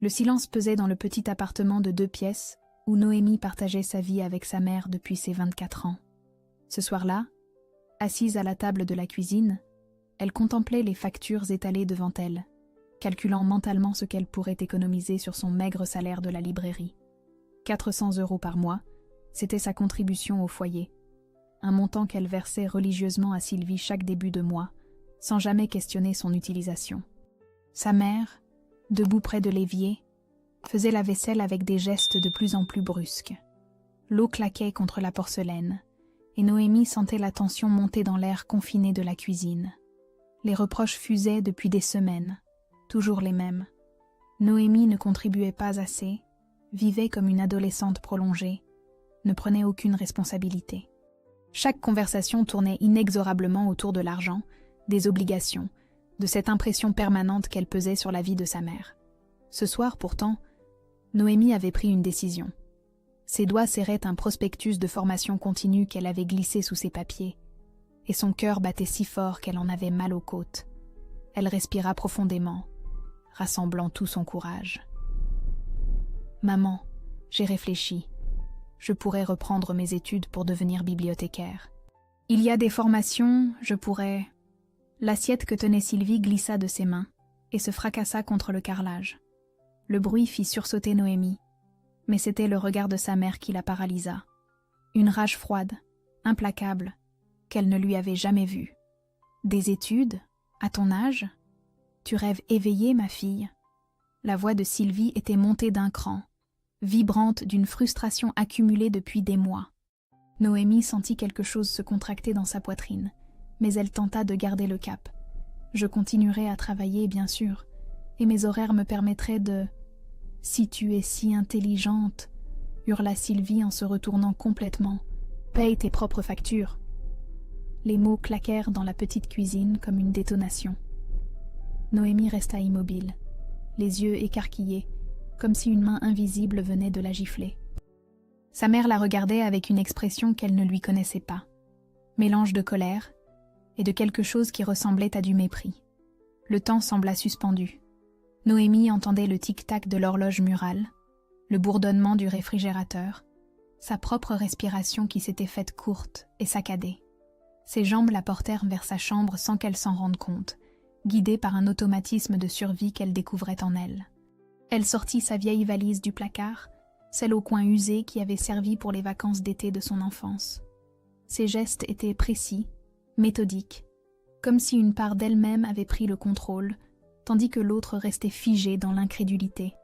Le silence pesait dans le petit appartement de 2 pièces où Noémie partageait sa vie avec sa mère depuis ses 24 ans. Ce soir-là, assise à la table de la cuisine, elle contemplait les factures étalées devant elle, calculant mentalement ce qu'elle pourrait économiser sur son maigre salaire de la librairie. 400 € par mois, c'était sa contribution au foyer, un montant qu'elle versait religieusement à Sylvie chaque début de mois, sans jamais questionner son utilisation. Sa mère, debout près de l'évier, faisait la vaisselle avec des gestes de plus en plus brusques. L'eau claquait contre la porcelaine, et Noémie sentait la tension monter dans l'air confiné de la cuisine. Les reproches fusaient depuis des semaines, toujours les mêmes. Noémie ne contribuait pas assez, vivait comme une adolescente prolongée, ne prenait aucune responsabilité. Chaque conversation tournait inexorablement autour de l'argent, des obligations, de cette impression permanente qu'elle pesait sur la vie de sa mère. Ce soir, pourtant, Noémie avait pris une décision. Ses doigts serraient un prospectus de formation continue qu'elle avait glissé sous ses papiers, et son cœur battait si fort qu'elle en avait mal aux côtes. Elle respira profondément, rassemblant tout son courage. « Maman, j'ai réfléchi. Je pourrais reprendre mes études pour devenir bibliothécaire. Il y a des formations, je pourrais... » L'assiette que tenait Sylvie glissa de ses mains et se fracassa contre le carrelage. Le bruit fit sursauter Noémie, mais c'était le regard de sa mère qui la paralysa. Une rage froide, implacable, qu'elle ne lui avait jamais vue. « Des études, à ton âge ? Tu rêves éveillée, ma fille ?» La voix de Sylvie était montée d'un cran, vibrante d'une frustration accumulée depuis des mois. Noémie sentit quelque chose se contracter dans sa poitrine, mais elle tenta de garder le cap. « Je continuerai à travailler, bien sûr, et mes horaires me permettraient de... »« Si tu es si intelligente, » hurla Sylvie en se retournant complètement. « Paye tes propres factures. » Les mots claquèrent dans la petite cuisine comme une détonation. Noémie resta immobile, les yeux écarquillés, comme si une main invisible venait de la gifler. Sa mère la regardait avec une expression qu'elle ne lui connaissait pas, mélange de colère et de quelque chose qui ressemblait à du mépris. Le temps sembla suspendu. Noémie entendait le tic-tac de l'horloge murale, le bourdonnement du réfrigérateur, sa propre respiration qui s'était faite courte et saccadée. Ses jambes la portèrent vers sa chambre sans qu'elle s'en rende compte, guidée par un automatisme de survie qu'elle découvrait en elle. Elle sortit sa vieille valise du placard, celle au coin usé qui avait servi pour les vacances d'été de son enfance. Ses gestes étaient précis, méthodiques, comme si une part d'elle-même avait pris le contrôle, tandis que l'autre restait figée dans l'incrédulité.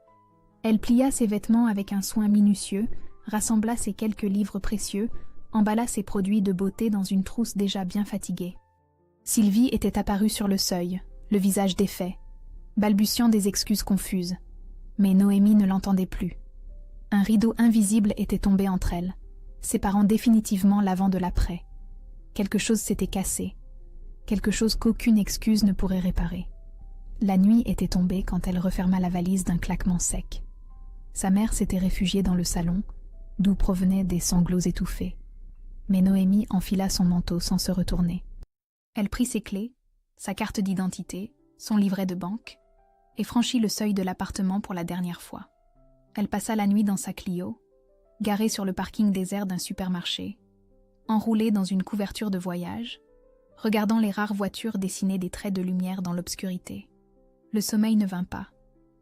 Elle plia ses vêtements avec un soin minutieux, rassembla ses quelques livres précieux, emballa ses produits de beauté dans une trousse déjà bien fatiguée. Sylvie était apparue sur le seuil, le visage défait, balbutiant des excuses confuses. Mais Noémie ne l'entendait plus. Un rideau invisible était tombé entre elles, séparant définitivement l'avant de l'après. Quelque chose s'était cassé, quelque chose qu'aucune excuse ne pourrait réparer. La nuit était tombée quand elle referma la valise d'un claquement sec. Sa mère s'était réfugiée dans le salon, d'où provenaient des sanglots étouffés. Mais Noémie enfila son manteau sans se retourner. Elle prit ses clés, sa carte d'identité, son livret de banque, et franchit le seuil de l'appartement pour la dernière fois. Elle passa la nuit dans sa Clio, garée sur le parking désert d'un supermarché, enroulée dans une couverture de voyage, regardant les rares voitures dessiner des traits de lumière dans l'obscurité. Le sommeil ne vint pas,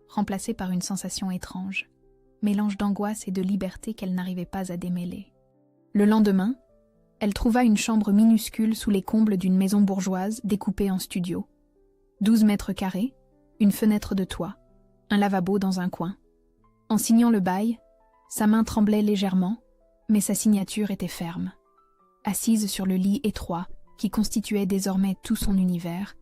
remplacé par une sensation étrange, mélange d'angoisse et de liberté qu'elle n'arrivait pas à démêler. Le lendemain, elle trouva une chambre minuscule sous les combles d'une maison bourgeoise découpée en studio. 12 mètres carrés, une fenêtre de toit, un lavabo dans un coin. En signant le bail, sa main tremblait légèrement, mais sa signature était ferme. Assise sur le lit étroit, qui constituait désormais tout son univers,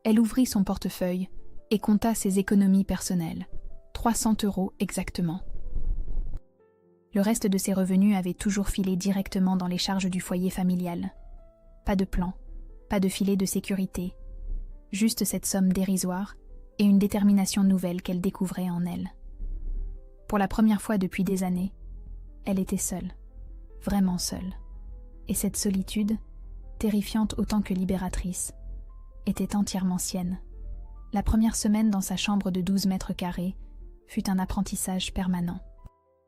elle ouvrit son portefeuille et compta ses économies personnelles, 300 € exactement. Le reste de ses revenus avait toujours filé directement dans les charges du foyer familial. Pas de plan, pas de filet de sécurité, juste cette somme dérisoire et une détermination nouvelle qu'elle découvrait en elle. Pour la première fois depuis des années, elle était seule, vraiment seule. Et cette solitude, terrifiante autant que libératrice, était entièrement sienne. La première semaine dans sa chambre de 12 mètres carrés fut un apprentissage permanent.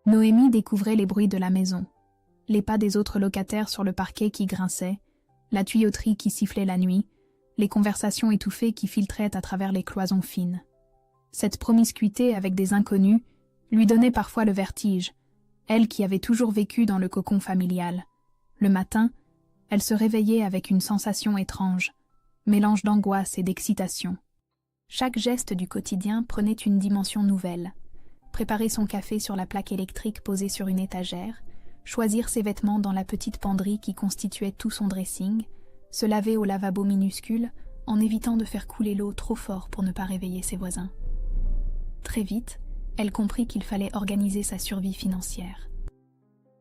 Noémie découvrait les bruits de la maison, les pas des autres locataires sur le parquet qui grinçaient, la tuyauterie qui sifflait la nuit, les conversations étouffées qui filtraient à travers les cloisons fines. Cette promiscuité avec des inconnus lui donnait parfois le vertige, elle qui avait toujours vécu dans le cocon familial. Le matin, elle se réveillait avec une sensation étrange, mélange d'angoisse et d'excitation. Chaque geste du quotidien prenait une dimension nouvelle. Préparer son café sur la plaque électrique posée sur une étagère, choisir ses vêtements dans la petite penderie qui constituait tout son dressing, se laver au lavabo minuscule en évitant de faire couler l'eau trop fort pour ne pas réveiller ses voisins. Très vite, elle comprit qu'il fallait organiser sa survie financière.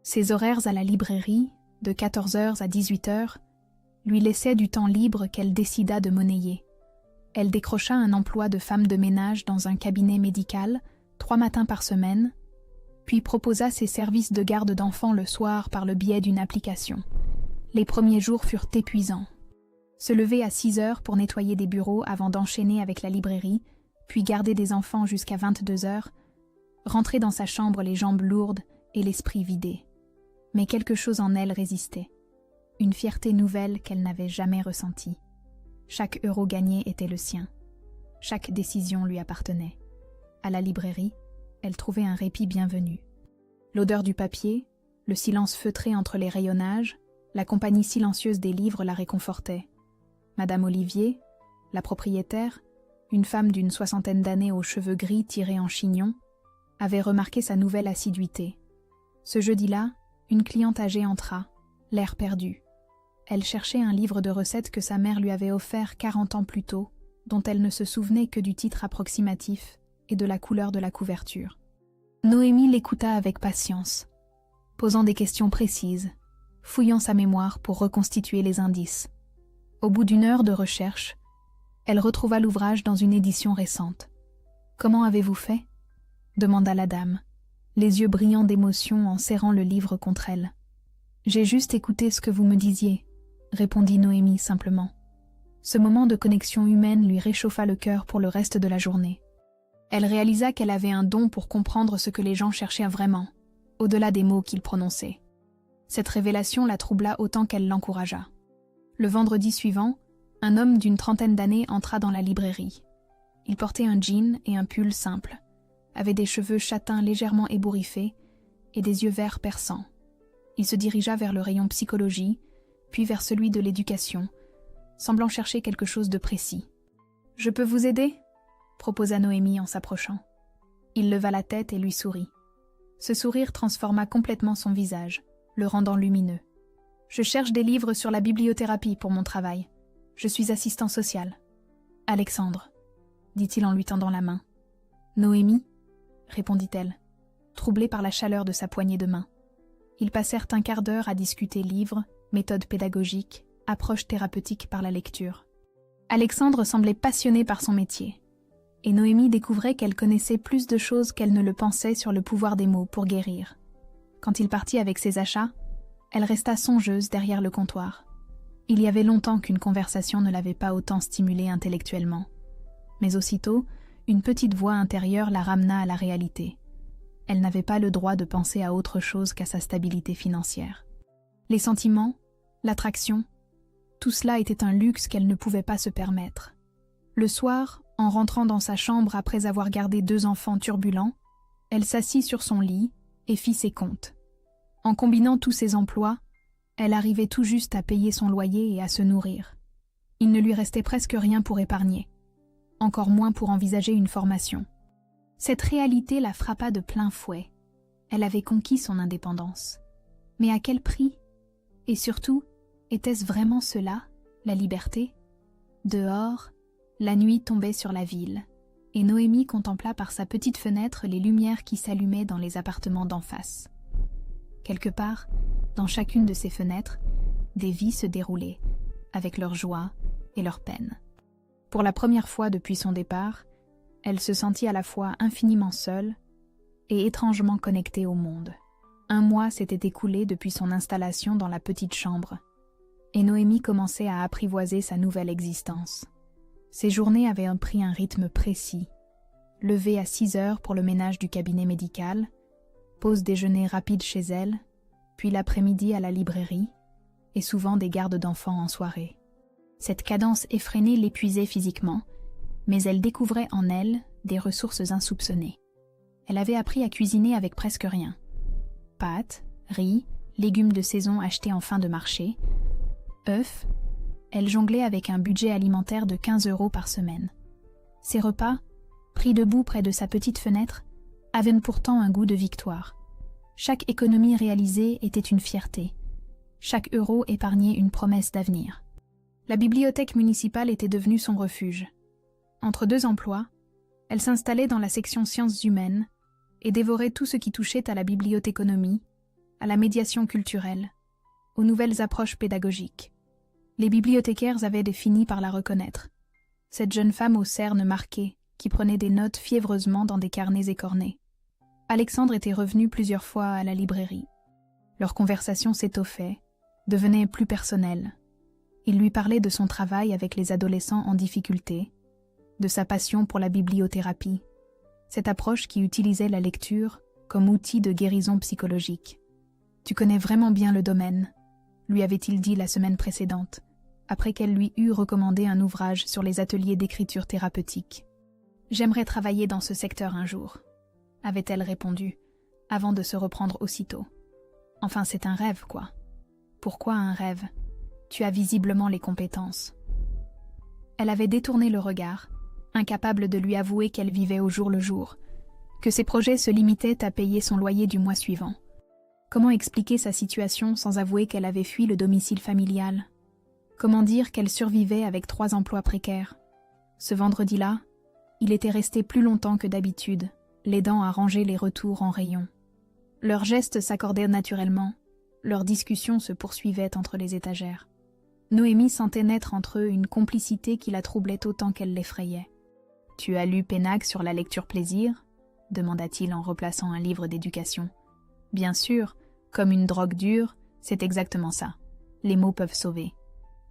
Ses horaires à la librairie, de 14h à 18h, lui laissaient du temps libre qu'elle décida de monnayer. Elle décrocha un emploi de femme de ménage dans un cabinet médical, 3 matins par semaine, puis proposa ses services de garde d'enfants le soir par le biais d'une application. Les premiers jours furent épuisants. Se lever à 6h pour nettoyer des bureaux avant d'enchaîner avec la librairie, puis garder des enfants jusqu'à 22h, rentrer dans sa chambre les jambes lourdes et l'esprit vidé. Mais quelque chose en elle résistait. Une fierté nouvelle qu'elle n'avait jamais ressentie. Chaque euro gagné était le sien. Chaque décision lui appartenait. À la librairie, elle trouvait un répit bienvenu. L'odeur du papier, le silence feutré entre les rayonnages, la compagnie silencieuse des livres la réconfortaient. Madame Olivier, la propriétaire, une femme d'une 60aine d'années aux cheveux gris tirés en chignon, avait remarqué sa nouvelle assiduité. Ce jeudi-là, une cliente âgée entra, l'air perdu. Elle cherchait un livre de recettes que sa mère lui avait offert 40 ans plus tôt, dont elle ne se souvenait que du titre approximatif et de la couleur de la couverture. Noémie l'écouta avec patience, posant des questions précises, fouillant sa mémoire pour reconstituer les indices. Au bout d'1 heure de recherche, elle retrouva l'ouvrage dans une édition récente. « Comment avez-vous fait » demanda la dame, les yeux brillants d'émotion en serrant le livre contre elle. « J'ai juste écouté ce que vous me disiez » répondit Noémie simplement. Ce moment de connexion humaine lui réchauffa le cœur pour le reste de la journée. Elle réalisa qu'elle avait un don pour comprendre ce que les gens cherchaient vraiment, au-delà des mots qu'ils prononçaient. Cette révélation la troubla autant qu'elle l'encouragea. Le vendredi suivant, un homme d'une 30aine d'années entra dans la librairie. Il portait un jean et un pull simple, avait des cheveux châtains légèrement ébouriffés et des yeux verts perçants. Il se dirigea vers le rayon psychologie, puis vers celui de l'éducation, semblant chercher quelque chose de précis. « Je peux vous aider ?» proposa Noémie en s'approchant. Il leva la tête et lui sourit. Ce sourire transforma complètement son visage, le rendant lumineux. « Je cherche des livres sur la bibliothérapie pour mon travail. Je suis assistant social. »« Alexandre, » dit-il en lui tendant la main. « Noémie ?» répondit-elle, troublée par la chaleur de sa poignée de main. Ils passèrent un quart d'heure à discuter livres, méthodes pédagogiques, approches thérapeutiques par la lecture. Alexandre semblait passionné par son métier, et Noémie découvrait qu'elle connaissait plus de choses qu'elle ne le pensait sur le pouvoir des mots pour guérir. Quand il partit avec ses achats, elle resta songeuse derrière le comptoir. Il y avait longtemps qu'une conversation ne l'avait pas autant stimulée intellectuellement. Mais aussitôt, une petite voix intérieure la ramena à la réalité. Elle n'avait pas le droit de penser à autre chose qu'à sa stabilité financière. Les sentiments, l'attraction, tout cela était un luxe qu'elle ne pouvait pas se permettre. Le soir, en rentrant dans sa chambre après avoir gardé 2 enfants turbulents, elle s'assit sur son lit et fit ses comptes. En combinant tous ses emplois, elle arrivait tout juste à payer son loyer et à se nourrir. Il ne lui restait presque rien pour épargner, encore moins pour envisager une formation. Cette réalité la frappa de plein fouet. Elle avait conquis son indépendance. Mais à quel prix ? Et surtout, était-ce vraiment cela, la liberté ? Dehors, la nuit tombait sur la ville, et Noémie contempla par sa petite fenêtre les lumières qui s'allumaient dans les appartements d'en face. Quelque part, dans chacune de ces fenêtres, des vies se déroulaient, avec leurs joies et leurs peines. Pour la première fois depuis son départ, elle se sentit à la fois infiniment seule et étrangement connectée au monde. 1 mois s'était écoulé depuis son installation dans la petite chambre, et Noémie commençait à apprivoiser sa nouvelle existence. Ses journées avaient pris un rythme précis. lever à 6 heures pour le ménage du cabinet médical, pause déjeuner rapide chez elle, puis l'après-midi à la librairie, et souvent des gardes d'enfants en soirée. Cette cadence effrénée l'épuisait physiquement, mais elle découvrait en elle des ressources insoupçonnées. Elle avait appris à cuisiner avec presque rien. Pâtes, riz, légumes de saison achetés en fin de marché, œufs, elle jonglait avec un budget alimentaire de 15 € par semaine. Ses repas, pris debout près de sa petite fenêtre, avaient pourtant un goût de victoire. Chaque économie réalisée était une fierté. Chaque euro épargné une promesse d'avenir. La bibliothèque municipale était devenue son refuge. Entre 2 emplois, elle s'installait dans la section sciences humaines et dévorait tout ce qui touchait à la bibliothéconomie, à la médiation culturelle, aux nouvelles approches pédagogiques. Les bibliothécaires avaient fini par la reconnaître. Cette jeune femme aux cernes marquées, qui prenait des notes fiévreusement dans des carnets écornés. Alexandre était revenu plusieurs fois à la librairie. Leur conversation s'étoffait, devenait plus personnelle. Il lui parlait de son travail avec les adolescents en difficulté, de sa passion pour la bibliothérapie, cette approche qui utilisait la lecture comme outil de guérison psychologique. « Tu connais vraiment bien le domaine », lui avait-il dit la semaine précédente, après qu'elle lui eut recommandé un ouvrage sur les ateliers d'écriture thérapeutique. « J'aimerais travailler dans ce secteur un jour », avait-elle répondu, avant de se reprendre aussitôt. « Enfin, c'est un rêve, quoi. » « Pourquoi un rêve ? Tu as visiblement les compétences. » Elle avait détourné le regard, incapable de lui avouer qu'elle vivait au jour le jour, que ses projets se limitaient à payer son loyer du mois suivant. Comment expliquer sa situation sans avouer qu'elle avait fui le domicile familial ? Comment dire qu'elle survivait avec 3 emplois précaires ? Ce vendredi-là, il était resté plus longtemps que d'habitude, l'aidant à ranger les retours en rayon. Leurs gestes s'accordaient naturellement, leurs discussions se poursuivaient entre les étagères. Noémie sentait naître entre eux une complicité qui la troublait autant qu'elle l'effrayait. « Tu as lu Pénague sur la lecture plaisir ?» demanda-t-il en replaçant un livre d'éducation. « Bien sûr, comme une drogue dure, c'est exactement ça. Les mots peuvent sauver. »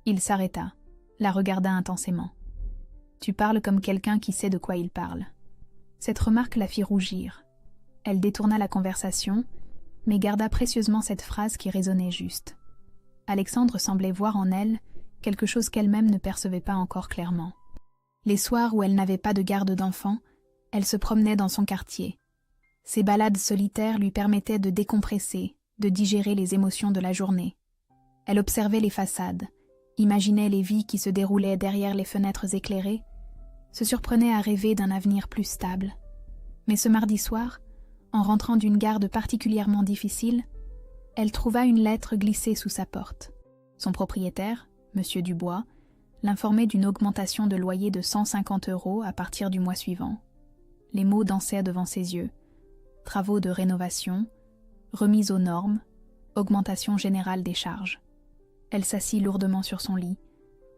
Il s'arrêta, la regarda intensément. « Tu parles comme quelqu'un qui sait de quoi il parle. » Cette remarque la fit rougir. Elle détourna la conversation, mais garda précieusement cette phrase qui résonnait juste. Alexandre semblait voir en elle quelque chose qu'elle-même ne percevait pas encore clairement. Les soirs où elle n'avait pas de garde d'enfants, elle se promenait dans son quartier. Ces balades solitaires lui permettaient de décompresser, de digérer les émotions de la journée. Elle observait les façades, imaginait les vies qui se déroulaient derrière les fenêtres éclairées, se surprenait à rêver d'un avenir plus stable. Mais ce mardi soir, en rentrant d'une garde particulièrement difficile, elle trouva une lettre glissée sous sa porte. Son propriétaire, M. Dubois, l'informait d'une augmentation de loyer de 150 € à partir du mois suivant. Les mots dansaient devant ses yeux. Travaux de rénovation, remise aux normes, augmentation générale des charges. Elle s'assit lourdement sur son lit,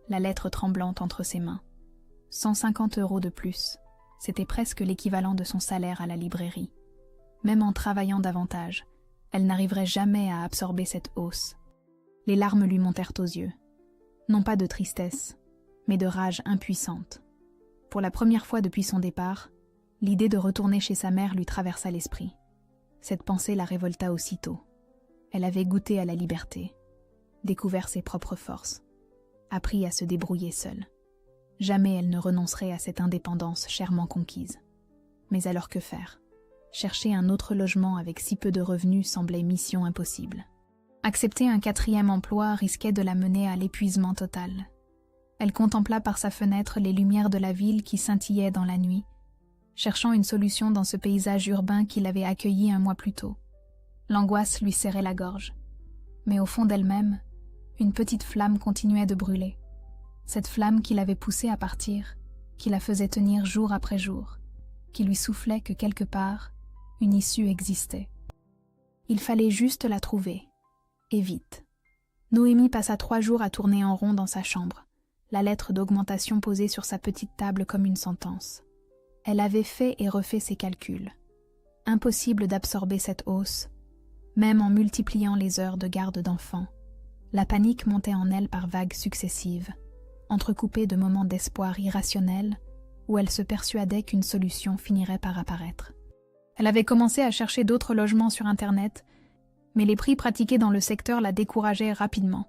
la lettre tremblante entre ses mains. 150 € de plus, c'était presque l'équivalent de son salaire à la librairie. Même en travaillant davantage, elle n'arriverait jamais à absorber cette hausse. Les larmes lui montèrent aux yeux. Non pas de tristesse, mais de rage impuissante. Pour la première fois depuis son départ, l'idée de retourner chez sa mère lui traversa l'esprit. Cette pensée la révolta aussitôt. Elle avait goûté à la liberté, découvert ses propres forces, appris à se débrouiller seule. Jamais elle ne renoncerait à cette indépendance chèrement conquise. Mais alors que faire ? Chercher un autre logement avec si peu de revenus semblait mission impossible. Accepter un 4e emploi risquait de la mener à l'épuisement total. Elle contempla par sa fenêtre les lumières de la ville qui scintillaient dans la nuit, cherchant une solution dans ce paysage urbain qui l'avait accueillie un mois plus tôt. L'angoisse lui serrait la gorge. Mais au fond d'elle-même, une petite flamme continuait de brûler. Cette flamme qui l'avait poussée à partir, qui la faisait tenir jour après jour, qui lui soufflait que quelque part, une issue existait. Il fallait juste la trouver, et vite. Noémie passa 3 jours à tourner en rond dans sa chambre, la lettre d'augmentation posée sur sa petite table comme une sentence. Elle avait fait et refait ses calculs. Impossible d'absorber cette hausse, même en multipliant les heures de garde d'enfants. La panique montait en elle par vagues successives, entrecoupées de moments d'espoir irrationnel où elle se persuadait qu'une solution finirait par apparaître. Elle avait commencé à chercher d'autres logements sur Internet, mais les prix pratiqués dans le secteur la décourageaient rapidement.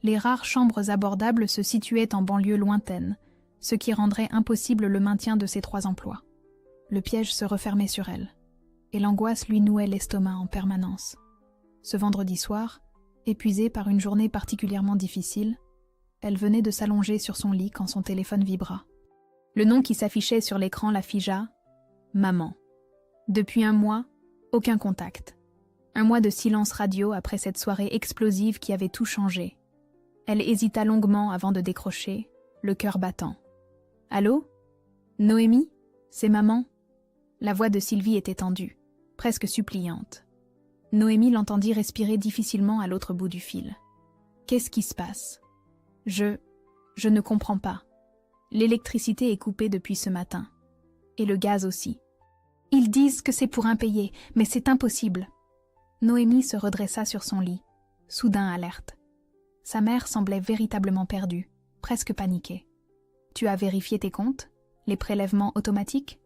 Les rares chambres abordables se situaient en banlieue lointaine, ce qui rendrait impossible le maintien de ses 3 emplois. Le piège se refermait sur elle, et l'angoisse lui nouait l'estomac en permanence. Ce vendredi soir, épuisée par une journée particulièrement difficile, elle venait de s'allonger sur son lit quand son téléphone vibra. Le nom qui s'affichait sur l'écran la figea, « Maman ». Depuis 1 mois, aucun contact. 1 mois de silence radio après cette soirée explosive qui avait tout changé. Elle hésita longuement avant de décrocher, le cœur battant. « Allô ? Noémie ? C'est maman ?» La voix de Sylvie était tendue, presque suppliante. Noémie l'entendit respirer difficilement à l'autre bout du fil. « Qu'est-ce qui se passe ? Je ne comprends pas. L'électricité est coupée depuis ce matin. Et le gaz aussi. Ils disent que c'est pour impayé, mais c'est impossible. » Noémie se redressa sur son lit, soudain alerte. Sa mère semblait véritablement perdue, presque paniquée. « Tu as vérifié tes comptes ? Les prélèvements automatiques ? »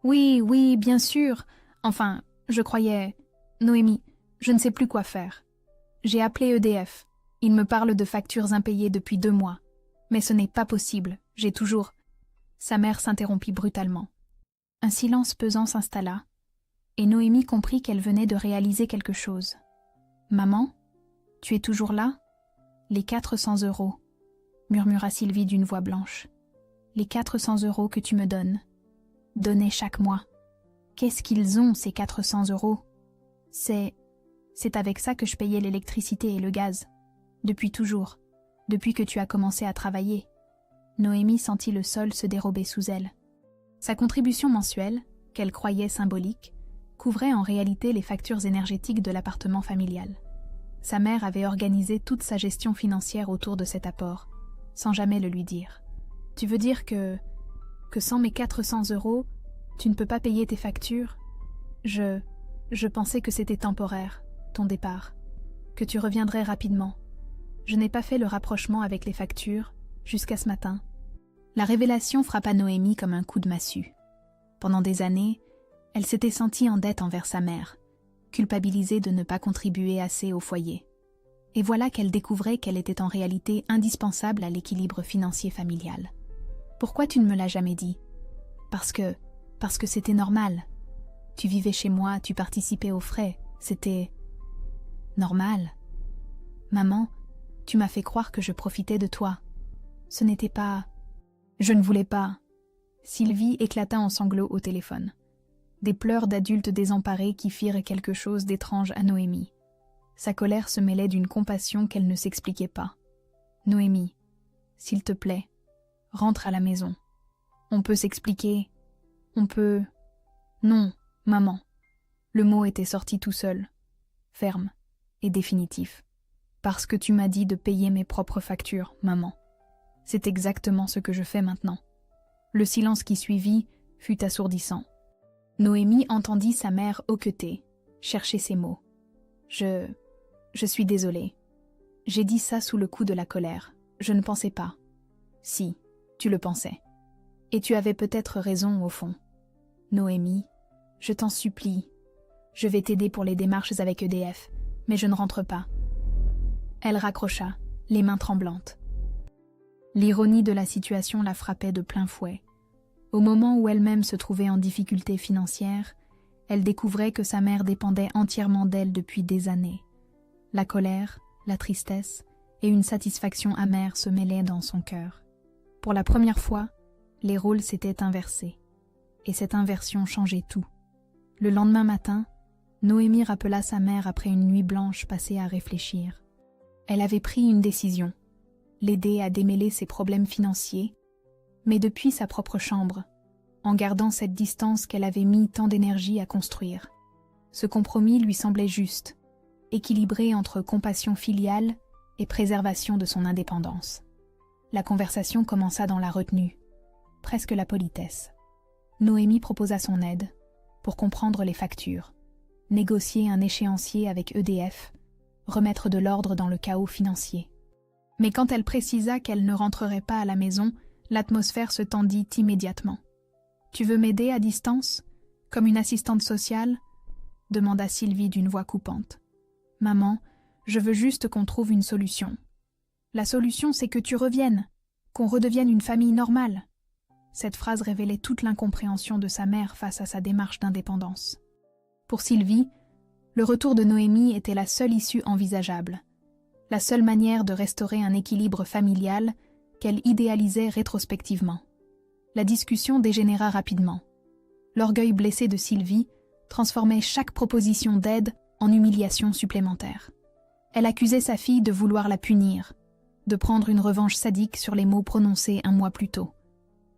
« Oui, bien sûr. Enfin, je croyais... Noémie, je ne sais plus quoi faire. J'ai appelé EDF. Ils me parlent de factures impayées depuis 2 mois. Mais ce n'est pas possible, j'ai toujours... » Sa mère s'interrompit brutalement. Un silence pesant s'installa, et Noémie comprit qu'elle venait de réaliser quelque chose. « Maman, tu es toujours là ? Les 400 €, murmura Sylvie d'une voix blanche. Les 400 € que tu me donnes. Donnés chaque mois. Qu'est-ce qu'ils ont, ces 400 €? C'est avec ça que je payais l'électricité et le gaz. Depuis toujours. Depuis que tu as commencé à travailler. » Noémie sentit le sol se dérober sous elle. Sa contribution mensuelle, qu'elle croyait symbolique, couvrait en réalité les factures énergétiques de l'appartement familial. Sa mère avait organisé toute sa gestion financière autour de cet apport, sans jamais le lui dire. « Tu veux dire que sans mes 400 €, tu ne peux pas payer tes factures ? Je pensais que c'était temporaire, ton départ, que tu reviendrais rapidement. Je n'ai pas fait le rapprochement avec les factures, jusqu'à ce matin. » La révélation frappa Noémie comme un coup de massue. Pendant des années, elle s'était sentie en dette envers sa mère, culpabilisée de ne pas contribuer assez au foyer. Et voilà qu'elle découvrait qu'elle était en réalité indispensable à l'équilibre financier familial. « Pourquoi tu ne me l'as jamais dit ? » Parce que c'était normal. Tu vivais chez moi, tu participais aux frais, c'était... normal. Maman, tu m'as fait croire que je profitais de toi. Ce n'était pas... Je ne voulais pas... Sylvie éclata en sanglots au téléphone. Des pleurs d'adultes désemparés qui firent quelque chose d'étrange à Noémie. Sa colère se mêlait d'une compassion qu'elle ne s'expliquait pas. « Noémie, s'il te plaît, rentre à la maison. On peut s'expliquer. On peut... » « Non, maman. » Le mot était sorti tout seul, ferme et définitif. « Parce que tu m'as dit de payer mes propres factures, maman. C'est exactement ce que je fais maintenant. » Le silence qui suivit fut assourdissant. Noémie entendit sa mère hoqueter, chercher ses mots. « Je suis désolée. J'ai dit ça sous le coup de la colère. Je ne pensais pas. » « Si, tu le pensais. Et tu avais peut-être raison au fond. Noémie, je t'en supplie. Je vais t'aider pour les démarches avec EDF, mais je ne rentre pas. » Elle raccrocha, les mains tremblantes. L'ironie de la situation la frappait de plein fouet. Au moment où elle-même se trouvait en difficulté financière, elle découvrait que sa mère dépendait entièrement d'elle depuis des années. La colère, la tristesse et une satisfaction amère se mêlaient dans son cœur. Pour la première fois, les rôles s'étaient inversés. Et cette inversion changeait tout. Le lendemain matin, Noémie rappela sa mère après une nuit blanche passée à réfléchir. Elle avait pris une décision, l'aider à démêler ses problèmes financiers, mais depuis sa propre chambre, en gardant cette distance qu'elle avait mis tant d'énergie à construire. Ce compromis lui semblait juste, équilibré entre compassion filiale et préservation de son indépendance. La conversation commença dans la retenue, presque la politesse. Noémie proposa son aide pour comprendre les factures, négocier un échéancier avec EDF, remettre de l'ordre dans le chaos financier. Mais quand elle précisa qu'elle ne rentrerait pas à la maison, L'atmosphère se tendit immédiatement. « Tu veux m'aider à distance, comme une assistante sociale ?» demanda Sylvie d'une voix coupante. « Maman, je veux juste qu'on trouve une solution. » « La solution, c'est que tu reviennes, qu'on redevienne une famille normale. » Cette phrase révélait toute l'incompréhension de sa mère face à sa démarche d'indépendance. Pour Sylvie, le retour de Noémie était la seule issue envisageable, la seule manière de restaurer un équilibre familial qu'elle idéalisait rétrospectivement. La discussion dégénéra rapidement. L'orgueil blessé de Sylvie transformait chaque proposition d'aide en humiliation supplémentaire. Elle accusait sa fille de vouloir la punir, de prendre une revanche sadique sur les mots prononcés un mois plus tôt.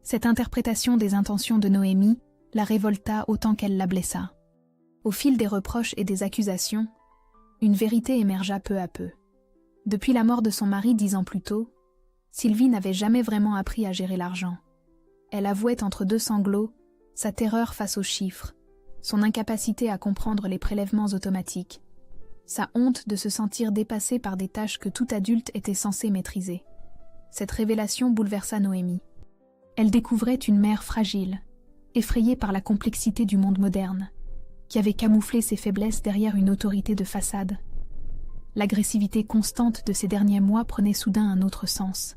Cette interprétation des intentions de Noémie la révolta autant qu'elle la blessa. Au fil des reproches et des accusations, une vérité émergea peu à peu. Depuis la mort de son mari 10 ans plus tôt, Sylvie n'avait jamais vraiment appris à gérer l'argent. Elle avouait entre deux sanglots sa terreur face aux chiffres, son incapacité à comprendre les prélèvements automatiques, sa honte de se sentir dépassée par des tâches que tout adulte était censé maîtriser. Cette révélation bouleversa Noémie. Elle découvrait une mère fragile, effrayée par la complexité du monde moderne, qui avait camouflé ses faiblesses derrière une autorité de façade. L'agressivité constante de ces derniers mois prenait soudain un autre sens.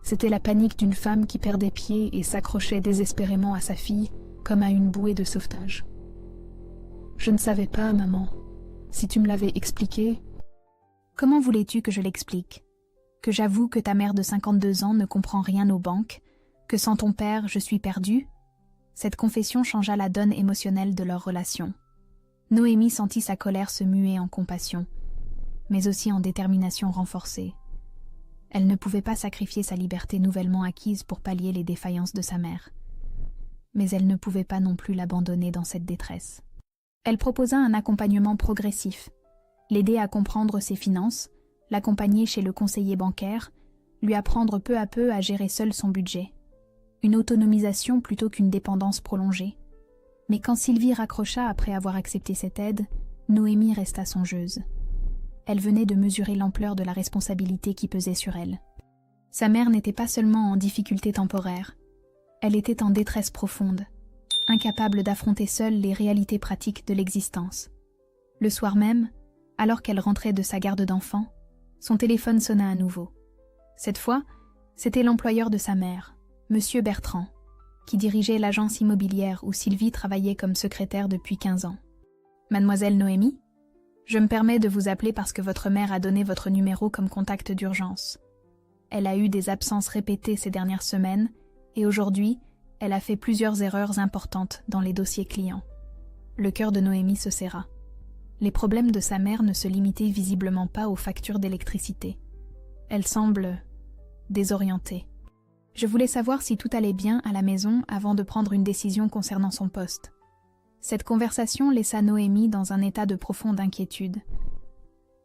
C'était la panique d'une femme qui perdait pied et s'accrochait désespérément à sa fille comme à une bouée de sauvetage. « Je ne savais pas, maman. Si tu me l'avais expliqué... » « Comment voulais-tu que je l'explique? Que j'avoue que ta mère de 52 ans ne comprend rien aux banques, que sans ton père, je suis perdue ?» Cette confession changea la donne émotionnelle de leur relation. Noémie sentit sa colère se muer en compassion, mais aussi en détermination renforcée. Elle ne pouvait pas sacrifier sa liberté nouvellement acquise pour pallier les défaillances de sa mère. Mais elle ne pouvait pas non plus l'abandonner dans cette détresse. Elle proposa un accompagnement progressif, l'aider à comprendre ses finances, l'accompagner chez le conseiller bancaire, lui apprendre peu à peu à gérer seule son budget. Une autonomisation plutôt qu'une dépendance prolongée. Mais quand Sylvie raccrocha après avoir accepté cette aide, Noémie resta songeuse. Elle venait de mesurer l'ampleur de la responsabilité qui pesait sur elle. Sa mère n'était pas seulement en difficulté temporaire, elle était en détresse profonde, incapable d'affronter seule les réalités pratiques de l'existence. Le soir même, alors qu'elle rentrait de sa garde d'enfant, son téléphone sonna à nouveau. Cette fois, c'était l'employeur de sa mère, Monsieur Bertrand, qui dirigeait l'agence immobilière où Sylvie travaillait comme secrétaire depuis 15 ans. « Mademoiselle Noémie, je me permets de vous appeler parce que votre mère a donné votre numéro comme contact d'urgence. Elle a eu des absences répétées ces dernières semaines et aujourd'hui, elle a fait plusieurs erreurs importantes dans les dossiers clients. » Le cœur de Noémie se serra. Les problèmes de sa mère ne se limitaient visiblement pas aux factures d'électricité. Elle semble désorientée. « Je voulais savoir si tout allait bien à la maison avant de prendre une décision concernant son poste. » Cette conversation laissa Noémie dans un état de profonde inquiétude.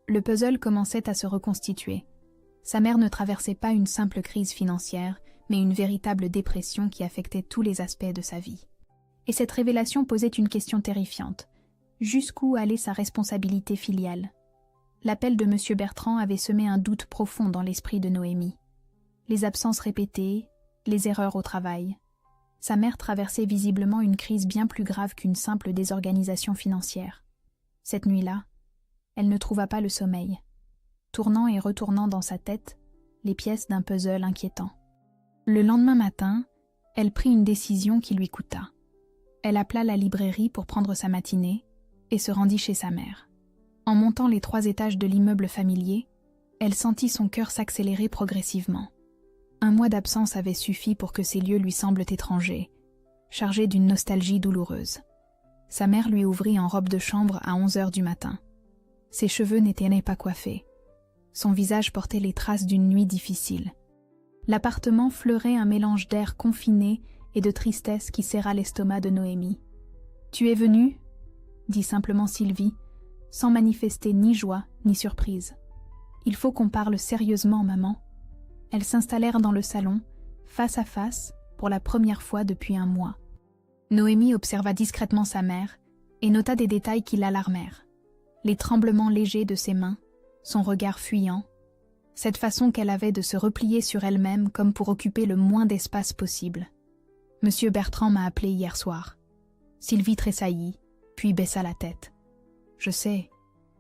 Le puzzle commençait à se reconstituer. Sa mère ne traversait pas une simple crise financière, mais une véritable dépression qui affectait tous les aspects de sa vie. Et cette révélation posait une question terrifiante. Jusqu'où allait sa responsabilité filiale? L'appel de M. Bertrand avait semé un doute profond dans l'esprit de Noémie. Les absences répétées, les erreurs au travail. Sa mère traversait visiblement une crise bien plus grave qu'une simple désorganisation financière. Cette nuit-là, elle ne trouva pas le sommeil, tournant et retournant dans sa tête les pièces d'un puzzle inquiétant. Le lendemain matin, elle prit une décision qui lui coûta. Elle appela la librairie pour prendre sa matinée et se rendit chez sa mère. En montant les 3 étages de l'immeuble familier, elle sentit son cœur s'accélérer progressivement. Un mois d'absence avait suffi pour que ces lieux lui semblent étrangers, chargés d'une nostalgie douloureuse. Sa mère lui ouvrit en robe de chambre à 11h du matin. Ses cheveux n'étaient pas coiffés. Son visage portait les traces d'une nuit difficile. L'appartement fleurait un mélange d'air confiné et de tristesse qui serra l'estomac de Noémie. « Tu es venue ?» dit simplement Sylvie, sans manifester ni joie ni surprise. « Il faut qu'on parle sérieusement, maman. » Elles s'installèrent dans le salon, face à face, pour la première fois depuis un mois. Noémie observa discrètement sa mère et nota des détails qui l'alarmèrent. Les tremblements légers de ses mains, son regard fuyant, cette façon qu'elle avait de se replier sur elle-même comme pour occuper le moins d'espace possible. Monsieur Bertrand m'a appelé hier soir. Sylvie tressaillit, puis baissa la tête. Je sais,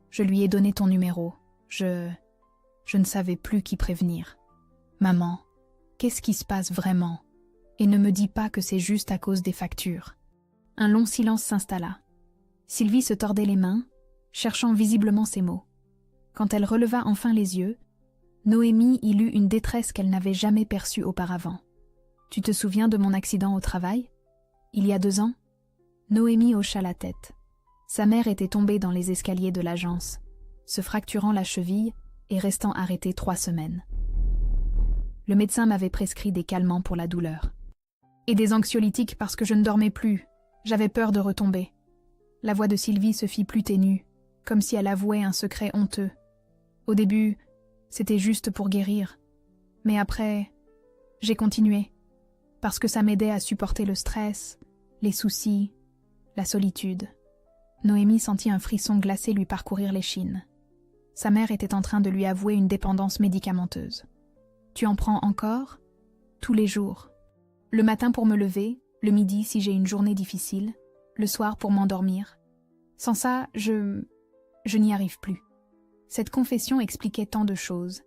je lui ai donné ton numéro. Je ne savais plus qui prévenir. Maman, qu'est-ce qui se passe vraiment? Et ne me dis pas que c'est juste à cause des factures. Un long silence s'installa. Sylvie se tordait les mains, cherchant visiblement ses mots. Quand elle releva enfin les yeux, Noémie y lut une détresse qu'elle n'avait jamais perçue auparavant. « Tu te souviens de mon accident au travail? Il y a 2 ans ?» Noémie hocha la tête. Sa mère était tombée dans les escaliers de l'agence, se fracturant la cheville et restant arrêtée 3 semaines. Le médecin m'avait prescrit des calmants pour la douleur. Et des anxiolytiques parce que je ne dormais plus. J'avais peur de retomber. La voix de Sylvie se fit plus ténue, comme si elle avouait un secret honteux. Au début, c'était juste pour guérir. Mais après, j'ai continué. Parce que ça m'aidait à supporter le stress, les soucis, la solitude. Noémie sentit un frisson glacé lui parcourir l'échine. Sa mère était en train de lui avouer une dépendance médicamenteuse. « Tu en prends encore ?»« Tous les jours. Le matin pour me lever, le midi si j'ai une journée difficile, le soir pour m'endormir. Sans ça, je n'y arrive plus. » Cette confession expliquait tant de choses.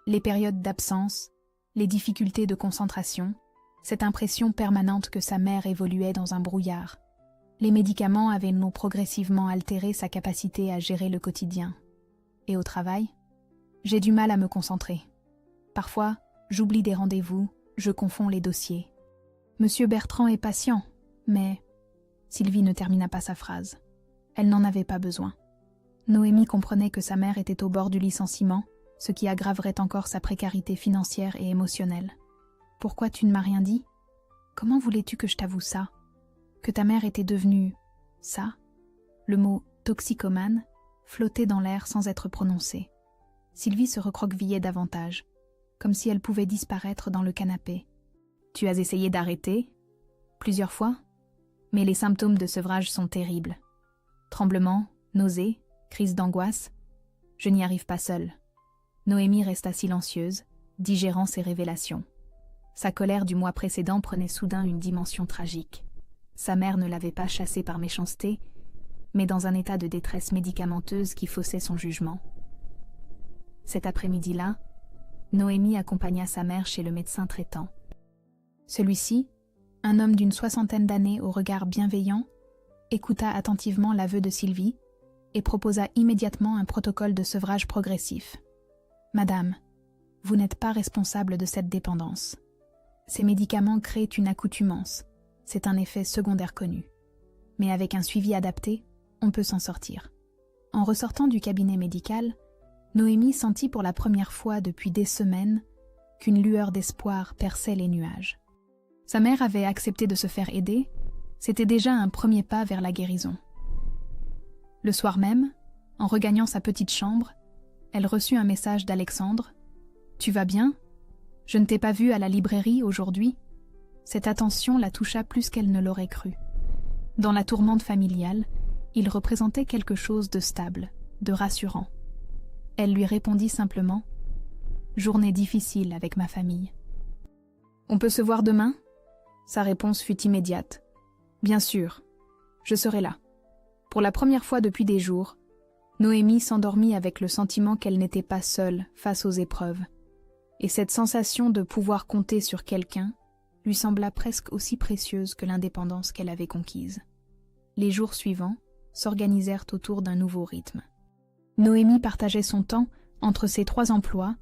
Les périodes d'absence, les difficultés de concentration, cette impression permanente que sa mère évoluait dans un brouillard. Les médicaments avaient non progressivement altéré sa capacité à gérer le quotidien. Et au travail, j'ai du mal à me concentrer. Parfois, j'oublie des rendez-vous, je confonds les dossiers. Monsieur Bertrand est patient, mais... Sylvie ne termina pas sa phrase. Elle n'en avait pas besoin. Noémie comprenait que sa mère était au bord du licenciement, ce qui aggraverait encore sa précarité financière et émotionnelle. « Pourquoi tu ne m'as rien dit? Comment voulais-tu que je t'avoue ça? Que ta mère était devenue... ça ?» Le mot « toxicomane » flottait dans l'air sans être prononcé. Sylvie se recroquevillait davantage, comme si elle pouvait disparaître dans le canapé. « Tu as essayé d'arrêter? Plusieurs fois? Mais les symptômes de sevrage sont terribles. Tremblements, nausées, crises d'angoisse. Je n'y arrive pas seule. » Noémie resta silencieuse, digérant ses révélations. Sa colère du mois précédent prenait soudain une dimension tragique. Sa mère ne l'avait pas chassée par méchanceté, mais dans un état de détresse médicamenteuse qui faussait son jugement. Cet après-midi-là, Noémie accompagna sa mère chez le médecin traitant. Celui-ci, un homme d'une 60aine d'années au regard bienveillant, écouta attentivement l'aveu de Sylvie et proposa immédiatement un protocole de sevrage progressif. « Madame, vous n'êtes pas responsable de cette dépendance. Ces médicaments créent une accoutumance, c'est un effet secondaire connu. Mais avec un suivi adapté, on peut s'en sortir. » En ressortant du cabinet médical, Noémie sentit pour la première fois depuis des semaines qu'une lueur d'espoir perçait les nuages. Sa mère avait accepté de se faire aider, c'était déjà un premier pas vers la guérison. Le soir même, en regagnant sa petite chambre, elle reçut un message d'Alexandre. « Tu vas bien? Je ne t'ai pas vue à la librairie aujourd'hui. » Cette attention la toucha plus qu'elle ne l'aurait cru. Dans la tourmente familiale, il représentait quelque chose de stable, de rassurant. Elle lui répondit simplement « Journée difficile avec ma famille. »« On peut se voir demain ?» Sa réponse fut immédiate. « Bien sûr, je serai là. » Pour la première fois depuis des jours, Noémie s'endormit avec le sentiment qu'elle n'était pas seule face aux épreuves. Et cette sensation de pouvoir compter sur quelqu'un lui sembla presque aussi précieuse que l'indépendance qu'elle avait conquise. Les jours suivants s'organisèrent autour d'un nouveau rythme. Noémie partageait son temps entre ses 3 emplois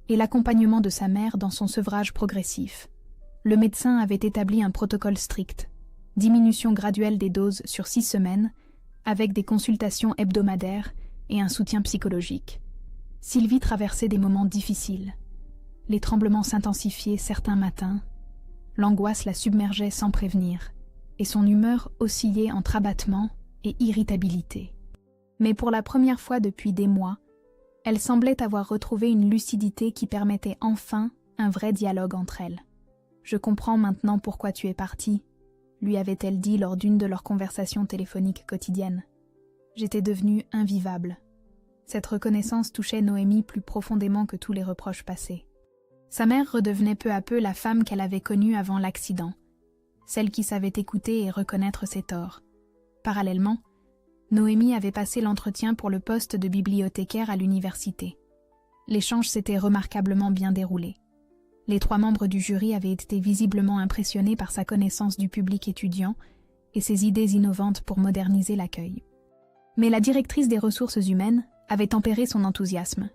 et l'accompagnement de sa mère dans son sevrage progressif. Le médecin avait établi un protocole strict, diminution graduelle des doses sur 6 semaines, avec des consultations hebdomadaires et un soutien psychologique. Sylvie traversait des moments difficiles. Les tremblements s'intensifiaient certains matins, l'angoisse la submergeait sans prévenir, et son humeur oscillait entre abattement et irritabilité. Mais pour la première fois depuis des mois, elle semblait avoir retrouvé une lucidité qui permettait enfin un vrai dialogue entre elles. « Je comprends maintenant pourquoi tu es partie », lui avait-elle dit lors d'une de leurs conversations téléphoniques quotidiennes. « J'étais devenue invivable. » Cette reconnaissance touchait Noémie plus profondément que tous les reproches passés. Sa mère redevenait peu à peu la femme qu'elle avait connue avant l'accident, celle qui savait écouter et reconnaître ses torts. Parallèlement, Noémie avait passé l'entretien pour le poste de bibliothécaire à l'université. L'échange s'était remarquablement bien déroulé. Les 3 membres du jury avaient été visiblement impressionnés par sa connaissance du public étudiant et ses idées innovantes pour moderniser l'accueil. Mais la directrice des ressources humaines avait tempéré son enthousiasme.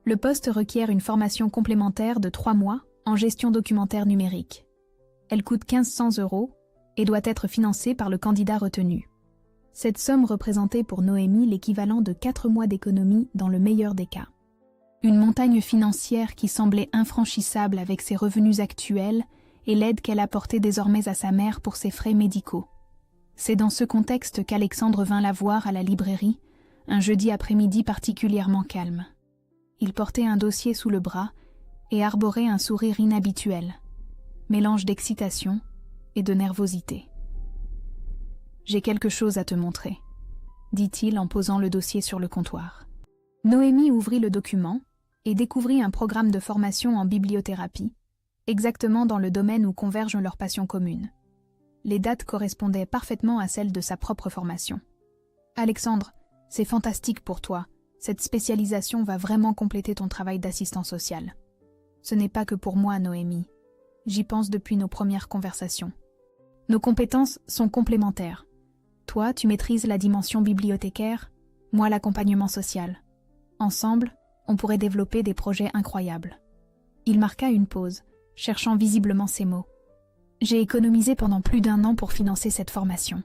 Le poste requiert une formation complémentaire de 3 mois en gestion documentaire numérique. Elle coûte 1 500 € et doit être financée par le candidat retenu. Cette somme représentait pour Noémie l'équivalent de 4 mois d'économie dans le meilleur des cas. Une montagne financière qui semblait infranchissable avec ses revenus actuels et l'aide qu'elle apportait désormais à sa mère pour ses frais médicaux. C'est dans ce contexte qu'Alexandre vint la voir à la librairie, un jeudi après-midi particulièrement calme. Il portait un dossier sous le bras et arborait un sourire inhabituel, mélange d'excitation et de nervosité. « J'ai quelque chose à te montrer », dit-il en posant le dossier sur le comptoir. Noémie ouvrit le document et découvrit un programme de formation en bibliothérapie, exactement dans le domaine où convergent leurs passions communes. Les dates correspondaient parfaitement à celles de sa propre formation. « Alexandre, c'est fantastique pour toi. Cette spécialisation va vraiment compléter ton travail d'assistant social. Ce n'est pas que pour moi, Noémie. J'y pense depuis nos premières conversations. Nos compétences sont complémentaires. Toi, tu maîtrises la dimension bibliothécaire, moi l'accompagnement social. Ensemble, on pourrait développer des projets incroyables. » Il marqua une pause, cherchant visiblement ses mots. « J'ai économisé pendant plus d'1 an pour financer cette formation.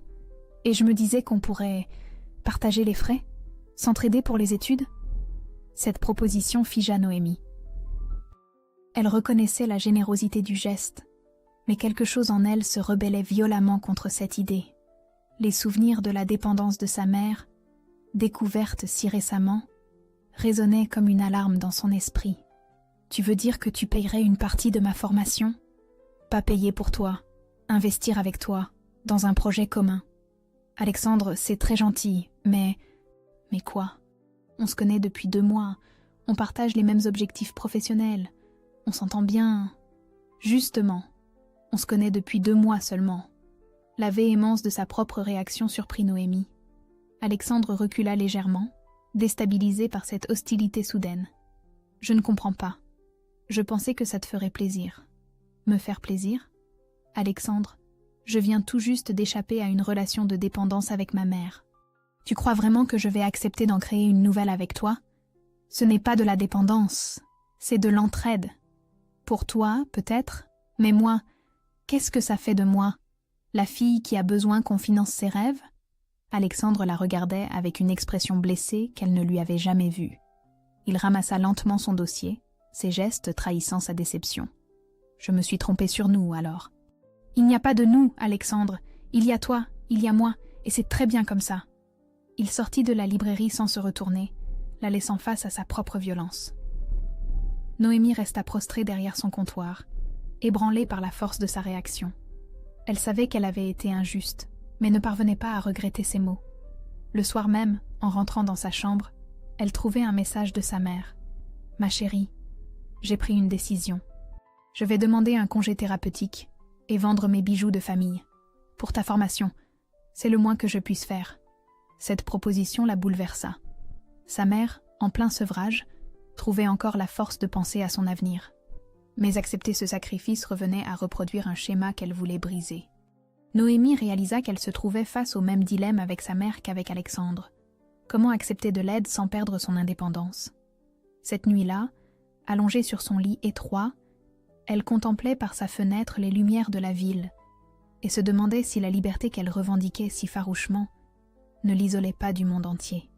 Et je me disais qu'on pourrait partager les frais, s'entraider pour les études. » Cette proposition figea Noémie. Elle reconnaissait la générosité du geste, mais quelque chose en elle se rebellait violemment contre cette idée. Les souvenirs de la dépendance de sa mère, découverte si récemment, résonnaient comme une alarme dans son esprit. « Tu veux dire que tu payerais une partie de ma formation ? Pas payer pour toi, investir avec toi, dans un projet commun. Alexandre, c'est très gentil, mais... Mais quoi ? On se connaît depuis 2 mois, on partage les mêmes objectifs professionnels, on s'entend bien. Justement, on se connaît depuis 2 mois seulement. » La véhémence de sa propre réaction surprit Noémie. Alexandre recula légèrement, déstabilisé par cette hostilité soudaine. « Je ne comprends pas. Je pensais que ça te ferait plaisir. » « Me faire plaisir ? Alexandre, je viens tout juste d'échapper à une relation de dépendance avec ma mère. Tu crois vraiment que je vais accepter d'en créer une nouvelle avec toi ? Ce n'est pas de la dépendance, c'est de l'entraide. Pour toi, peut-être, mais moi, qu'est-ce que ça fait de moi ? La fille qui a besoin qu'on finance ses rêves ? » Alexandre la regardait avec une expression blessée qu'elle ne lui avait jamais vue. Il ramassa lentement son dossier, ses gestes trahissant sa déception. « Je me suis trompé sur nous, alors. »« Il n'y a pas de nous, Alexandre. Il y a toi, il y a moi, et c'est très bien comme ça. » Il sortit de la librairie sans se retourner, la laissant face à sa propre violence. Noémie resta prostrée derrière son comptoir, ébranlée par la force de sa réaction. Elle savait qu'elle avait été injuste, mais ne parvenait pas à regretter ses mots. Le soir même, en rentrant dans sa chambre, elle trouvait un message de sa mère. « Ma chérie, j'ai pris une décision. Je vais demander un congé thérapeutique et vendre mes bijoux de famille. Pour ta formation, c'est le moins que je puisse faire. » Cette proposition la bouleversa. Sa mère, en plein sevrage, trouvait encore la force de penser à son avenir. Mais accepter ce sacrifice revenait à reproduire un schéma qu'elle voulait briser. Noémie réalisa qu'elle se trouvait face au même dilemme avec sa mère qu'avec Alexandre. Comment accepter de l'aide sans perdre son indépendance ? Cette nuit-là, allongée sur son lit étroit, elle contemplait par sa fenêtre les lumières de la ville et se demandait si la liberté qu'elle revendiquait si farouchement ne l'isolait pas du monde entier.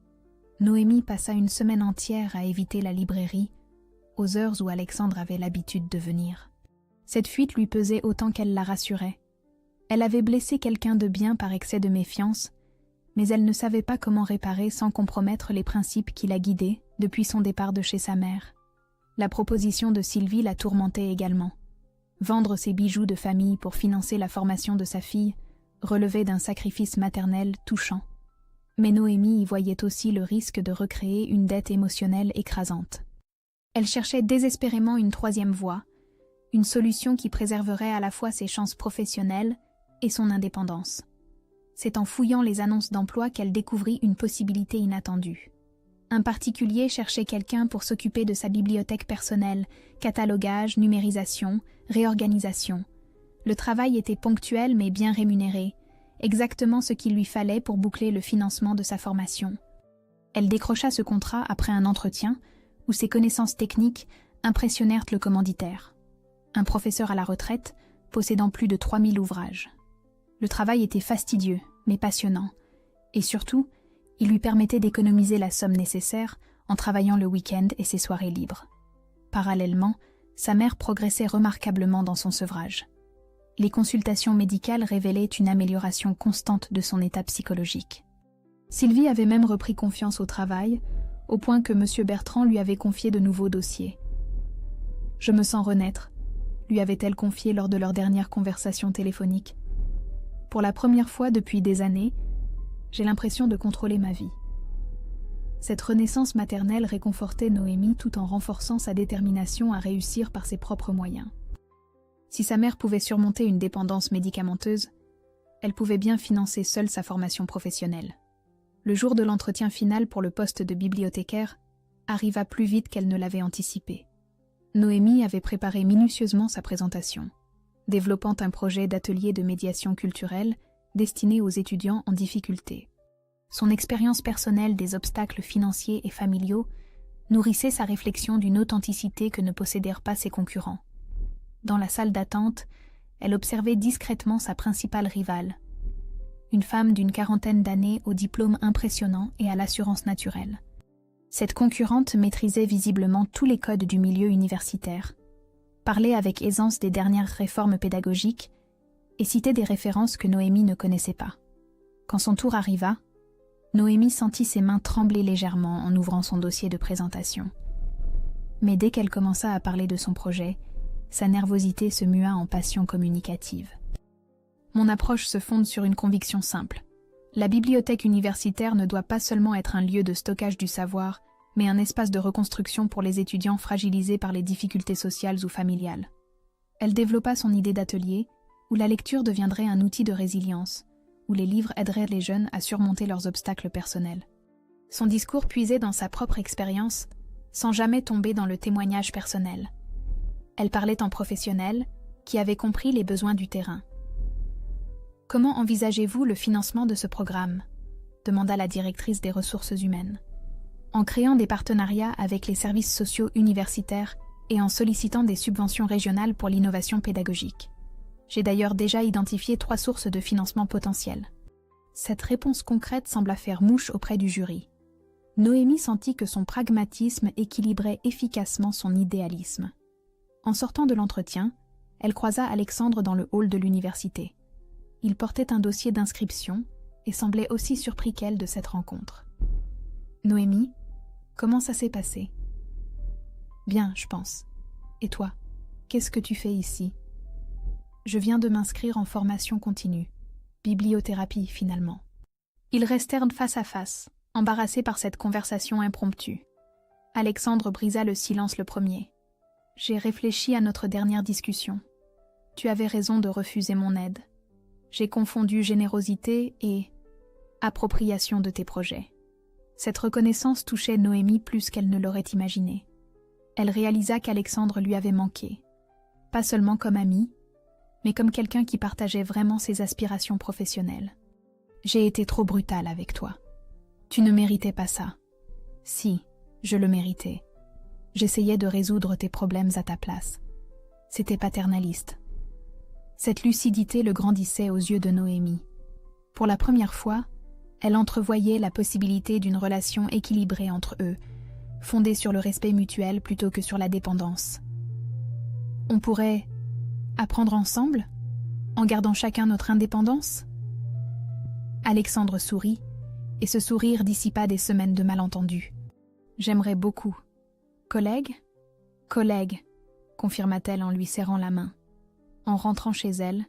Noémie passa une semaine entière à éviter la librairie, aux heures où Alexandre avait l'habitude de venir. Cette fuite lui pesait autant qu'elle la rassurait. Elle avait blessé quelqu'un de bien par excès de méfiance, mais elle ne savait pas comment réparer sans compromettre les principes qui la guidaient depuis son départ de chez sa mère. La proposition de Sylvie la tourmentait également. Vendre ses bijoux de famille pour financer la formation de sa fille relevait d'un sacrifice maternel touchant. Mais Noémie y voyait aussi le risque de recréer une dette émotionnelle écrasante. Elle cherchait désespérément une troisième voie, une solution qui préserverait à la fois ses chances professionnelles et son indépendance. C'est en fouillant les annonces d'emploi qu'elle découvrit une possibilité inattendue. Un particulier cherchait quelqu'un pour s'occuper de sa bibliothèque personnelle, catalogage, numérisation, réorganisation. Le travail était ponctuel mais bien rémunéré, exactement ce qu'il lui fallait pour boucler le financement de sa formation. Elle décrocha ce contrat après un entretien où ses connaissances techniques impressionnèrent le commanditaire. Un professeur à la retraite, possédant plus de 3000 ouvrages. Le travail était fastidieux, mais passionnant, et surtout, il lui permettait d'économiser la somme nécessaire en travaillant le week-end et ses soirées libres. Parallèlement, sa mère progressait remarquablement dans son sevrage. Les consultations médicales révélaient une amélioration constante de son état psychologique. Sylvie avait même repris confiance au travail, au point que M. Bertrand lui avait confié de nouveaux dossiers. « Je me sens renaître », lui avait-elle confié lors de leur dernière conversation téléphonique. « Pour la première fois depuis des années, j'ai l'impression de contrôler ma vie. » Cette renaissance maternelle réconfortait Noémie tout en renforçant sa détermination à réussir par ses propres moyens. Si sa mère pouvait surmonter une dépendance médicamenteuse, elle pouvait bien financer seule sa formation professionnelle. Le jour de l'entretien final pour le poste de bibliothécaire arriva plus vite qu'elle ne l'avait anticipé. Noémie avait préparé minutieusement sa présentation, développant un projet d'atelier de médiation culturelle destiné aux étudiants en difficulté. Son expérience personnelle des obstacles financiers et familiaux nourrissait sa réflexion d'une authenticité que ne possédèrent pas ses concurrents. Dans la salle d'attente, elle observait discrètement sa principale rivale, une femme d'une quarantaine d'années au diplôme impressionnant et à l'assurance naturelle. Cette concurrente maîtrisait visiblement tous les codes du milieu universitaire, parlait avec aisance des dernières réformes pédagogiques et citait des références que Noémie ne connaissait pas. Quand son tour arriva, Noémie sentit ses mains trembler légèrement en ouvrant son dossier de présentation. Mais dès qu'elle commença à parler de son projet, sa nervosité se mua en passion communicative. Mon approche se fonde sur une conviction simple. La bibliothèque universitaire ne doit pas seulement être un lieu de stockage du savoir, mais un espace de reconstruction pour les étudiants fragilisés par les difficultés sociales ou familiales. Elle développa son idée d'atelier, où la lecture deviendrait un outil de résilience, où les livres aideraient les jeunes à surmonter leurs obstacles personnels. Son discours puisait dans sa propre expérience, sans jamais tomber dans le témoignage personnel. Elle parlait en professionnelle, qui avait compris les besoins du terrain. « Comment envisagez-vous le financement de ce programme ?» demanda la directrice des ressources humaines. « En créant des partenariats avec les services sociaux universitaires et en sollicitant des subventions régionales pour l'innovation pédagogique. J'ai d'ailleurs déjà identifié 3 sources de financement potentielles. » Cette réponse concrète sembla faire mouche auprès du jury. Noémie sentit que son pragmatisme équilibrait efficacement son idéalisme. En sortant de l'entretien, elle croisa Alexandre dans le hall de l'université. Il portait un dossier d'inscription et semblait aussi surpris qu'elle de cette rencontre. « Noémie, comment ça s'est passé ?»« Bien, je pense. Et toi, qu'est-ce que tu fais ici ?»« Je viens de m'inscrire en formation continue. Bibliothérapie, finalement. » Ils restèrent face à face, embarrassés par cette conversation impromptue. Alexandre brisa le silence le premier. « J'ai réfléchi à notre dernière discussion. Tu avais raison de refuser mon aide. J'ai confondu générosité et appropriation de tes projets. » Cette reconnaissance touchait Noémie plus qu'elle ne l'aurait imaginé. Elle réalisa qu'Alexandre lui avait manqué, pas seulement comme ami, mais comme quelqu'un qui partageait vraiment ses aspirations professionnelles. « J'ai été trop brutale avec toi. Tu ne méritais pas ça. » « Si, je le méritais. J'essayais de résoudre tes problèmes à ta place. C'était paternaliste. » Cette lucidité le grandissait aux yeux de Noémie. Pour la première fois, elle entrevoyait la possibilité d'une relation équilibrée entre eux, fondée sur le respect mutuel plutôt que sur la dépendance. On pourrait apprendre ensemble, en gardant chacun notre indépendance ? Alexandre sourit, et ce sourire dissipa des semaines de malentendus. « J'aimerais beaucoup. »« Collègue ? » ?»« Collègue, » confirma-t-elle en lui serrant la main. En rentrant chez elle,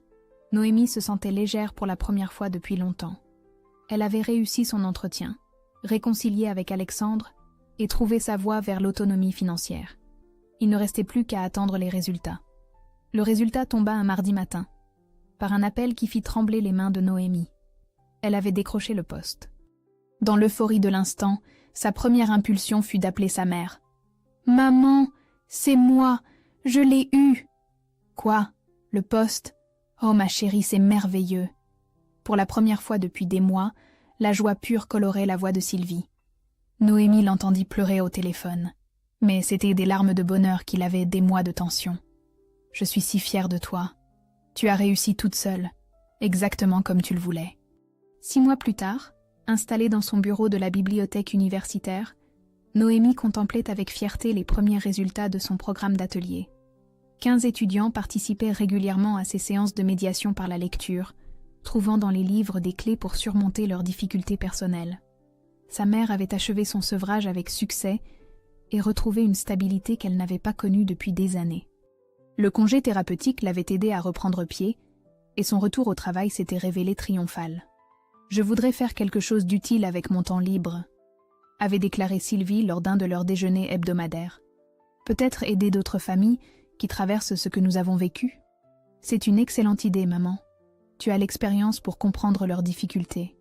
Noémie se sentait légère pour la première fois depuis longtemps. Elle avait réussi son entretien, réconcilié avec Alexandre et trouvé sa voie vers l'autonomie financière. Il ne restait plus qu'à attendre les résultats. Le résultat tomba un mardi matin, par un appel qui fit trembler les mains de Noémie. Elle avait décroché le poste. Dans l'euphorie de l'instant, sa première impulsion fut d'appeler sa mère. « Maman, c'est moi, je l'ai eu !»« Quoi ? Le poste ? Oh ma chérie, c'est merveilleux !» Pour la première fois depuis des mois, la joie pure colorait la voix de Sylvie. Noémie l'entendit pleurer au téléphone, mais c'était des larmes de bonheur qui lavaient des mois de tension. « Je suis si fière de toi. Tu as réussi toute seule, exactement comme tu le voulais. » 6 mois plus tard, installée dans son bureau de la bibliothèque universitaire, Noémie contemplait avec fierté les premiers résultats de son programme d'atelier. 15 étudiants participaient régulièrement à ces séances de médiation par la lecture, trouvant dans les livres des clés pour surmonter leurs difficultés personnelles. Sa mère avait achevé son sevrage avec succès et retrouvé une stabilité qu'elle n'avait pas connue depuis des années. Le congé thérapeutique l'avait aidée à reprendre pied, et son retour au travail s'était révélé triomphal. « Je voudrais faire quelque chose d'utile avec mon temps libre », avait déclaré Sylvie lors d'un de leurs déjeuners hebdomadaires. « Peut-être aider d'autres familles qui traversent ce que nous avons vécu ? C'est une excellente idée, maman. Tu as l'expérience pour comprendre leurs difficultés. »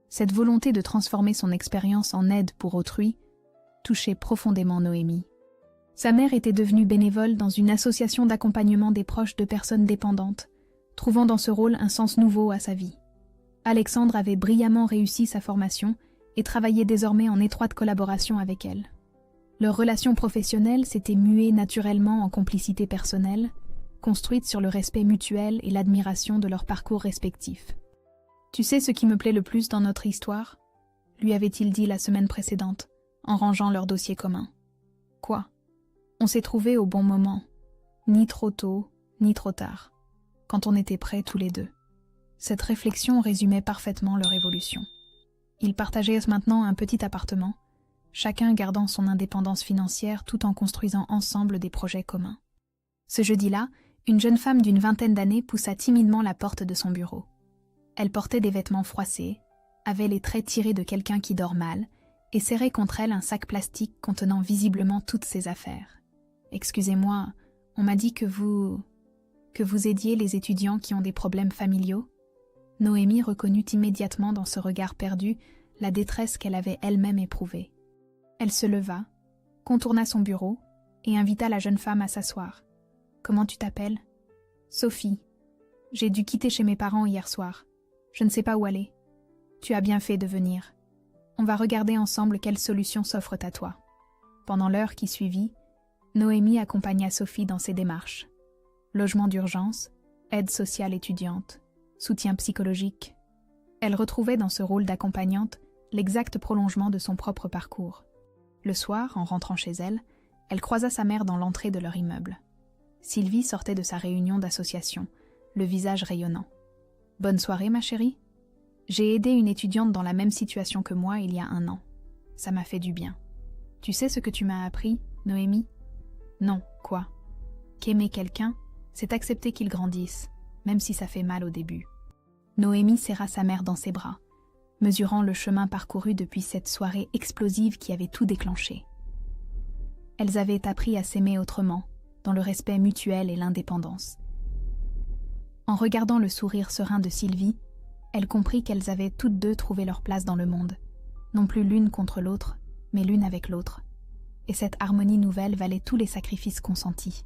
Cette volonté de transformer son expérience en aide pour autrui touchait profondément Noémie. Sa mère était devenue bénévole dans une association d'accompagnement des proches de personnes dépendantes, trouvant dans ce rôle un sens nouveau à sa vie. Alexandre avait brillamment réussi sa formation et travaillait désormais en étroite collaboration avec elle. Leur relation professionnelle s'était muée naturellement en complicité personnelle, construite sur le respect mutuel et l'admiration de leurs parcours respectifs. « Tu sais ce qui me plaît le plus dans notre histoire ?» lui avait-il dit la semaine précédente, en rangeant leur dossier commun. « Quoi ? On s'est trouvés au bon moment, ni trop tôt, ni trop tard, quand on était prêts tous les deux. » Cette réflexion résumait parfaitement leur évolution. Ils partageaient maintenant un petit appartement, chacun gardant son indépendance financière tout en construisant ensemble des projets communs. Ce jeudi-là, une jeune femme d'une vingtaine d'années poussa timidement la porte de son bureau. Elle portait des vêtements froissés, avait les traits tirés de quelqu'un qui dort mal, et serrait contre elle un sac plastique contenant visiblement toutes ses affaires. « Excusez-moi, on m'a dit que vous aidiez les étudiants qui ont des problèmes familiaux ?» Noémie reconnut immédiatement dans ce regard perdu la détresse qu'elle avait elle-même éprouvée. Elle se leva, contourna son bureau et invita la jeune femme à s'asseoir. « Comment tu t'appelles ?»« Sophie. J'ai dû quitter chez mes parents hier soir. Je ne sais pas où aller. Tu as bien fait de venir. On va regarder ensemble quelles solutions s'offrent à toi. » Pendant l'heure qui suivit, Noémie accompagna Sophie dans ses démarches. Logement d'urgence, aide sociale étudiante, soutien psychologique. Elle retrouvait dans ce rôle d'accompagnante l'exact prolongement de son propre parcours. Le soir, en rentrant chez elle, elle croisa sa mère dans l'entrée de leur immeuble. Sylvie sortait de sa réunion d'association, le visage rayonnant. « Bonne soirée, ma chérie. J'ai aidé une étudiante dans la même situation que moi il y a 1 an. Ça m'a fait du bien. Tu sais ce que tu m'as appris, Noémie ? Non, quoi ? Qu'aimer quelqu'un, c'est accepter qu'il grandisse, même si ça fait mal au début. » Noémie serra sa mère dans ses bras, mesurant le chemin parcouru depuis cette soirée explosive qui avait tout déclenché. Elles avaient appris à s'aimer autrement, dans le respect mutuel et l'indépendance. En regardant le sourire serein de Sylvie, elle comprit qu'elles avaient toutes deux trouvé leur place dans le monde, non plus l'une contre l'autre, mais l'une avec l'autre. Et cette harmonie nouvelle valait tous les sacrifices consentis.